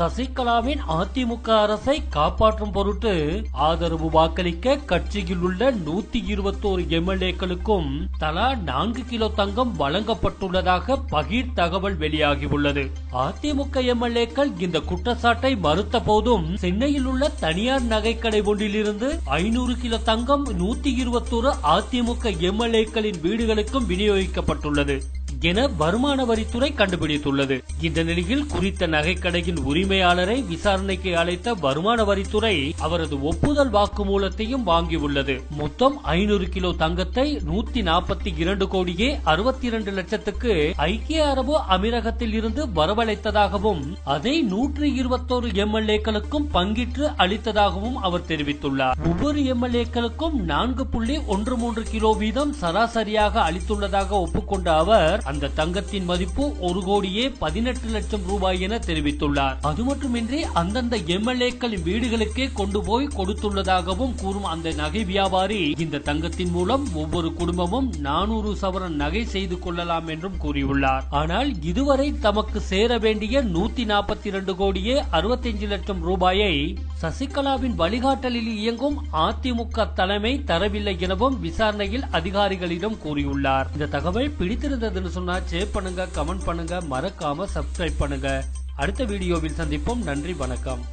சசிகலாவின் அதிமுக அரசை காப்பாற்றும் பொருட்டு ஆதரவு வாக்களிக்க கட்சியில் உள்ள 121 எம்எல்ஏக்களுக்கும் தலா 4 கிலோ தங்கம் வழங்கப்பட்டுள்ளதாக பகீர் தகவல் வெளியாகியுள்ளது. அதிமுக எம்எல்ஏக்கள் இந்த குற்றச்சாட்டை மறுத்த போதும் சென்னையில் உள்ள தனியார் நகைக்கடை ஒன்றிலிருந்து 500 கிலோ தங்கம் 121 அதிமுக எம்எல்ஏக்களின் வீடுகளுக்கும் விநியோகிக்கப்பட்டுள்ளது என வருமான வரித்துறை கண்டுபிடித்துள்ளது. இந்த நிலையில் குறித்த நகைக்கடையின் உரிமையாளரை விசாரணைக்கு அழைத்த வருமான வரித்துறை அவரது ஒப்புதல் வாக்குமூலத்தையும் வாங்கியுள்ளது. மொத்தம் 500 கிலோ தங்கத்தை 142 கோடியே 62 லட்சத்துக்கு ஐக்கிய அரபு அமீரகத்தில் இருந்து வரவழைத்ததாகவும் அதை 121 எம்எல்ஏக்களுக்கும் பங்கிட்டு அளித்ததாகவும் அவர் தெரிவித்துள்ளார். ஒவ்வொரு எம்எல்ஏக்களுக்கும் 4.13 கிலோ வீதம் சராசரியாக அளித்துள்ளதாக ஒப்புக்கொண்ட அவர் அந்த தங்கத்தின் மதிப்பு 1 கோடியே 18 லட்சம் ரூபாய் என தெரிவித்துள்ளார். அது மட்டுமின்றி அந்தந்த எம்எல்ஏக்களின் வீடுகளுக்கே கொண்டு போய் கொடுத்துள்ளதாகவும் கூறும் அந்த நகை வியாபாரி இந்த தங்கத்தின் மூலம் ஒவ்வொரு குடும்பமும் 400 சவரன் நகை செய்து கொள்ளலாம் என்றும் கூறியுள்ளார். ஆனால் இதுவரை தமக்கு சேர வேண்டிய 142 கோடியே 65 லட்சம் ரூபாயை சசிகலாவின் வழிகாட்டலில் இயங்கும் அதிமுக தலைமை தரவில்லை எனவும் விசாரணையில் அதிகாரிகளிடம் கூறியுள்ளார். இந்த தகவல் பிடித்திருந்ததுன்னு சொன்னா ஷேர் பண்ணுங்க, கமெண்ட் பண்ணுங்க, மறக்காம சப்ஸ்கிரைப் பண்ணுங்க. அடுத்த வீடியோவில் சந்திப்போம். நன்றி, வணக்கம்.